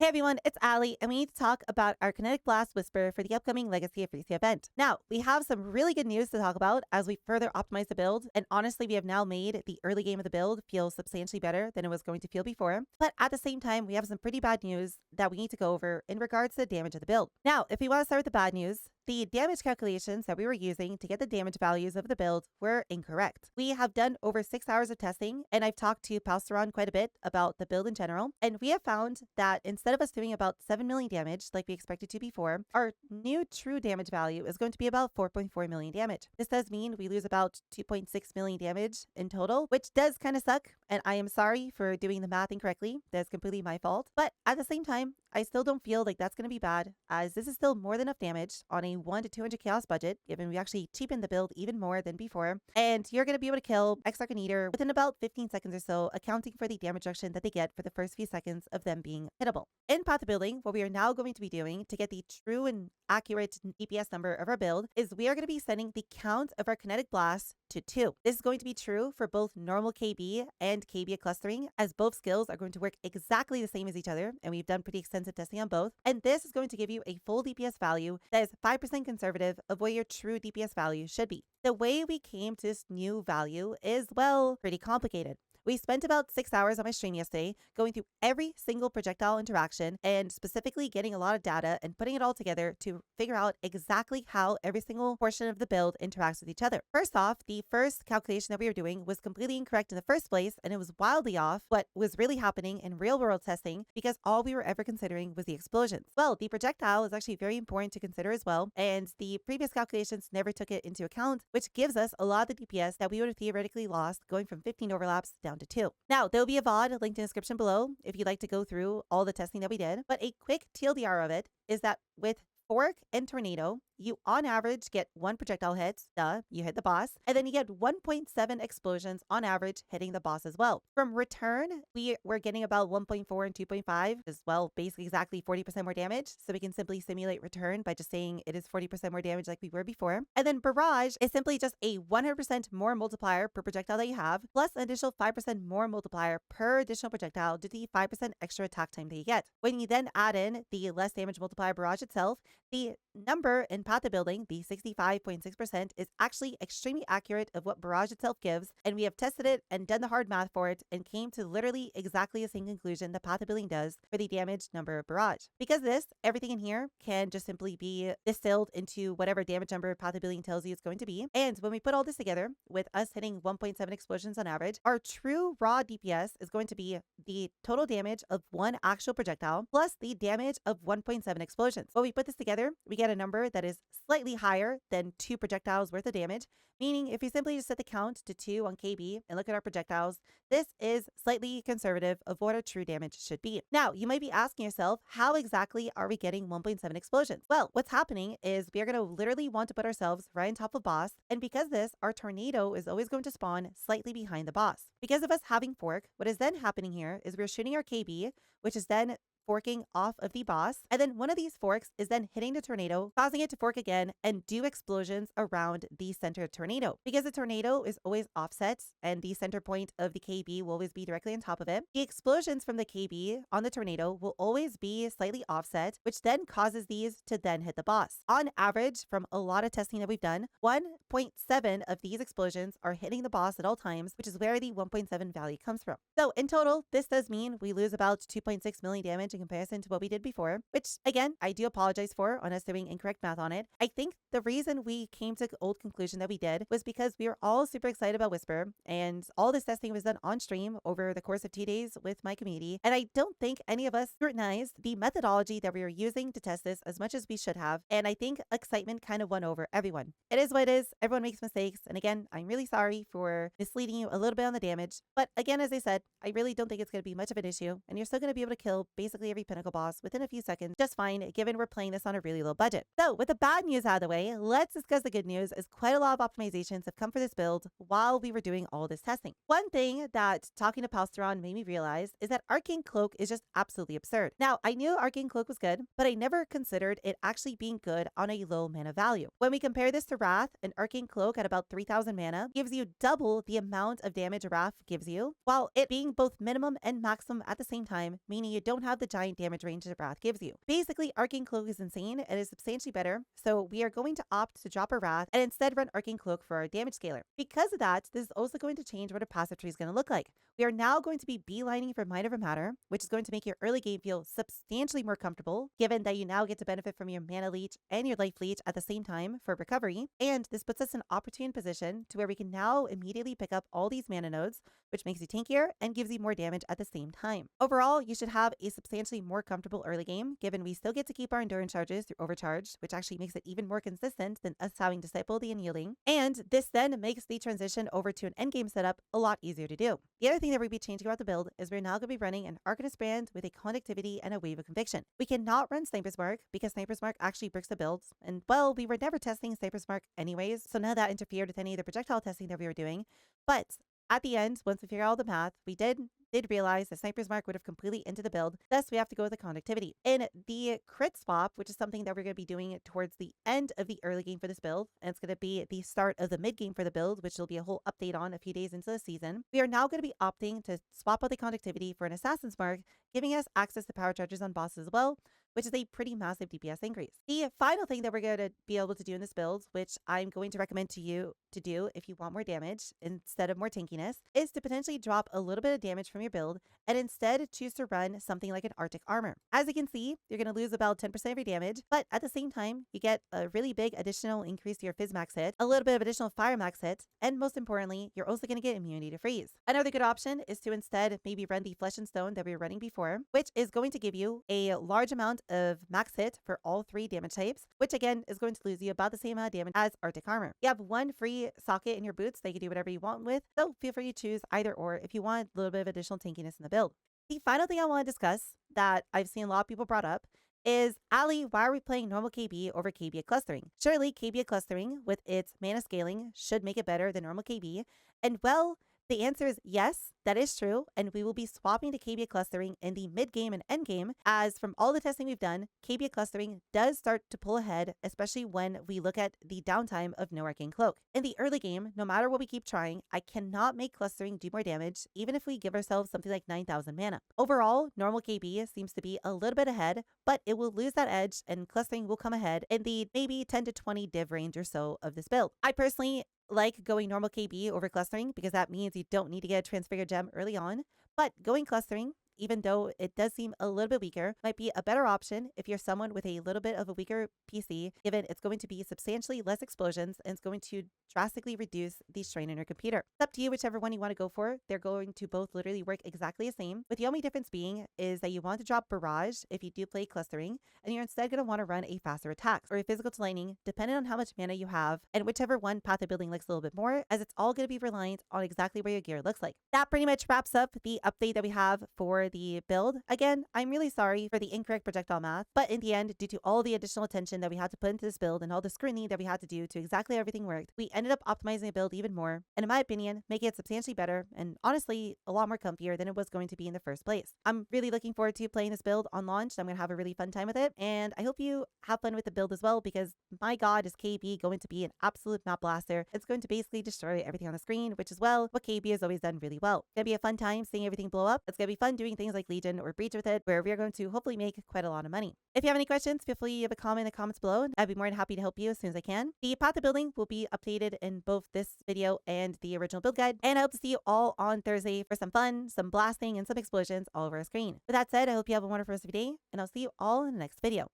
Hey everyone, it's Allie, and we need to talk about our Kinetic Blast Whisper for the upcoming Legacy of Freesia event. Now, we have some really good news to talk about as we further optimize the build, and honestly, we have now made the early game of the build feel substantially better than it was going to feel before. But at the same time, we have some pretty bad news that we need to go over in regards to the damage of the build. Now, if we want to start with the bad news, the damage calculations that we were using to get the damage values of the build were incorrect. We have done over 6 hours of testing, and I've talked to Palsteron quite a bit about the build in general, and we have found that instead of us doing about 7 million damage like we expected to before, our new true damage value is going to be about 4.4 million damage. This does mean we lose about 2.6 million damage in total, which does kind of suck, and I am sorry for doing the math incorrectly. That's completely my fault. But at the same time, I still don't feel like that's going to be bad, as this is still more than enough damage on a 1 to 200 chaos budget, given we actually cheapened the build even more than before. And you're going to be able to kill X-Arcane Eater within about 15 seconds or so, accounting for the damage reduction that they get for the first few seconds of them being hittable. In Path to Building, what we are now going to be doing to get the true and accurate DPS number of our build is we are going to be setting the count of our Kinetic Blast to 2. This is going to be true for both normal KB and KB clustering, as both skills are going to work exactly the same as each other, and we've done pretty extensive testing on both. And this is going to give you a full DPS value that is 5% conservative of what your true DPS value should be. The way we came to this new value is, well, pretty complicated. We spent about 6 hours on my stream yesterday going through every single projectile interaction and specifically getting a lot of data and putting it all together to figure out exactly how every single portion of the build interacts with each other. First off, the first calculation that we were doing was completely incorrect in the first place, and it was wildly off what was really happening in real world testing because all we were ever considering was the explosions. Well, the projectile is actually very important to consider as well, and the previous calculations never took it into account, which gives us a lot of the DPS that we would have theoretically lost going from 15 overlaps down to 2. Now, there'll be a VOD linked in the description below if you'd like to go through all the testing that we did, but a quick TLDR of it is that with Fork and Tornado, you on average get 1 projectile hit, you hit the boss, and then you get 1.7 explosions on average hitting the boss as well. From return, we were getting about 1.4 and 2.5 as well, basically exactly 40% more damage. So we can simply simulate return by just saying it is 40% more damage like we were before. And then Barrage is simply just a 100% more multiplier per projectile that you have, plus an additional 5% more multiplier per additional projectile due to the 5% extra attack time that you get. When you then add in the less damage multiplier Barrage itself, the number in Path to Building, the 65.6%, is actually extremely accurate of what Barrage itself gives, and we have tested it and done the hard math for it and came to literally exactly the same conclusion that Path to Building does for the damage number of Barrage. Because of this, everything in here can just simply be distilled into whatever damage number Path to Building tells you it's going to be. And when we put all this together, with us hitting 1.7 explosions on average, our true raw DPS is going to be the total damage of 1 actual projectile plus the damage of 1.7 explosions. When we put this together, we get a number that is slightly higher than 2 projectiles worth of damage, meaning if we simply just set the count to 2 on KB and look at our projectiles, this is slightly conservative of what our true damage should be. Now, you might be asking yourself, how exactly are we getting 1.7 explosions? Well, what's happening is we are going to literally want to put ourselves right on top of boss, and because of this, our tornado is always going to spawn slightly behind the boss. Because of us having fork, what is then happening here is we're shooting our KB, which is then forking off of the boss, and then one of these forks is then hitting the tornado, causing it to fork again and do explosions around the center tornado. Because the tornado is always offset and the center point of the KB will always be directly on top of it, the explosions from the KB on the tornado will always be slightly offset, which then causes these to then hit the boss. On average, from a lot of testing that we've done, 1.7 of these explosions are hitting the boss at all times, which is where the 1.7 value comes from. So in total, this does mean we lose about 2.6 million damage in comparison to what we did before, which again, I do apologize for on us doing incorrect math on it. I think the reason we came to the old conclusion that we did was because we were all super excited about Whisper, and all this testing was done on stream over the course of 2 days with my community. And I don't think any of us scrutinized the methodology that we were using to test this as much as we should have. And I think excitement kind of won over everyone. It is what it is. Everyone makes mistakes. And again, I'm really sorry for misleading you a little bit on the damage. But again, as I said, I really don't think it's going to be much of an issue. And you're still going to be able to kill basically every pinnacle boss within a few seconds just fine, given we're playing this on a really low budget. So with the bad news out of the way, let's discuss the good news, as quite a lot of optimizations have come for this build while we were doing all this testing. One thing that talking to Palsteron made me realize is that Arcane Cloak is just absolutely absurd. Now, I knew Arcane Cloak was good, but I never considered it actually being good on a low mana value. When we compare this to Wrath, an Arcane Cloak at about 3,000 mana gives you double the amount of damage Wrath gives you, while it being both minimum and maximum at the same time, meaning you don't have the giant damage range that Wrath gives you. Basically, Arcane Cloak is insane and is substantially better, so we are going to opt to drop our Wrath and instead run Arcane Cloak for our damage scaler. Because of that, this is also going to change what a passive tree is going to look like. We are now going to be beelining for Might of a Matter, which is going to make your early game feel substantially more comfortable, given that you now get to benefit from your mana leech and your life leech at the same time for recovery. And this puts us in an opportune position to where we can now immediately pick up all these mana nodes, which makes you tankier and gives you more damage at the same time. Overall, you should have a substantially more comfortable early game, given we still get to keep our endurance charges through Overcharge, which actually makes it even more consistent than us having Disciple the Unyielding. And this then makes the transition over to an endgame setup a lot easier to do. The other thing that we'll be changing about the build is we're now going to be running an Arcanist brand with a Conductivity and a Wave of Conviction. We cannot run Sniper's Mark because Sniper's Mark actually breaks the builds, and well, we were never testing Sniper's Mark anyways, so none of that interfered with any of the projectile testing that we were doing. But at the end, once we figure out all the math, we did realize that Sniper's Mark would have completely ended the build, thus we have to go with the Conductivity. In the crit swap, which is something that we're going to be doing towards the end of the early game for this build, and it's going to be the start of the mid game for the build, which will be a whole update on a few days into the season, we are now going to be opting to swap out the Conductivity for an Assassin's Mark, giving us access to power charges on bosses as well, which is a pretty massive DPS increase. The final thing that we're going to be able to do in this build, which I'm going to recommend to you to do if you want more damage instead of more tankiness, is to potentially drop a little bit of damage from your build and instead choose to run something like an Arctic Armor. As you can see, you're going to lose about 10% of your damage, but at the same time, you get a really big additional increase to your Fizz max hit, a little bit of additional Fire max hit, and most importantly, you're also going to get immunity to freeze. Another good option is to instead maybe run the Flesh and Stone that we were running before, which is going to give you a large amount of max hit for all 3 damage types, which again is going to lose you about the same amount of damage as Arctic Armor. You have 1 free socket in your boots that you can do whatever you want with, so feel free to choose either or if you want a little bit of additional tankiness in the build. The final thing I want to discuss that I've seen a lot of people brought up is, Allie, why are we playing normal KB over KB at clustering? Surely KB at clustering with its mana scaling should make it better than normal KB, and well, the answer is yes, that is true, and we will be swapping to KB clustering in the mid-game and end-game, as from all the testing we've done, KB clustering does start to pull ahead, especially when we look at the downtime of no Arcane Cloak. In the early game, no matter what we keep trying, I cannot make clustering do more damage, even if we give ourselves something like 9,000 mana. Overall, normal KB seems to be a little bit ahead, but it will lose that edge, and clustering will come ahead in the maybe 10 to 20 div range or so of this build. I personally like going normal KB over clustering because that means you don't need to get a Transfigured Gem early on, but going clustering, even though it does seem a little bit weaker, might be a better option if you're someone with a little bit of a weaker PC, given it's going to be substantially less explosions and it's going to drastically reduce the strain on your computer. It's up to you whichever one you want to go for. They're going to both literally work exactly the same, with the only difference being is that you want to drop Barrage if you do play clustering, and you're instead going to want to run a faster attack or a physical to lightning, depending on how much mana you have, and whichever one path of building looks a little bit more, as it's all going to be reliant on exactly where your gear looks like. That pretty much wraps up the update that we have for the build. Again, I'm really sorry for the incorrect projectile math, but in the end, due to all the additional attention that we had to put into this build and all the scrutiny that we had to do to exactly everything worked, we ended up optimizing the build even more, and in my opinion, making it substantially better and honestly a lot more comfier than it was going to be in the first place. I'm really looking forward to playing this build on launch. I'm going to have a really fun time with it, and I hope you have fun with the build as well, because my god, is KB going to be an absolute map blaster. It's going to basically destroy everything on the screen, which is, well, what KB has always done really well. It's going to be a fun time seeing everything blow up. It's going to be fun doing things like Legion or Breach with it, where we are going to hopefully make quite a lot of money. If you have any questions, feel free to leave a comment in the comments below, and I'd be more than happy to help you as soon as I can. The path to building will be updated in both this video and the original build guide, and I hope to see you all on Thursday for some fun, some blasting, and some explosions all over our screen. With that said, I hope you have a wonderful rest of your day, and I'll see you all in the next video.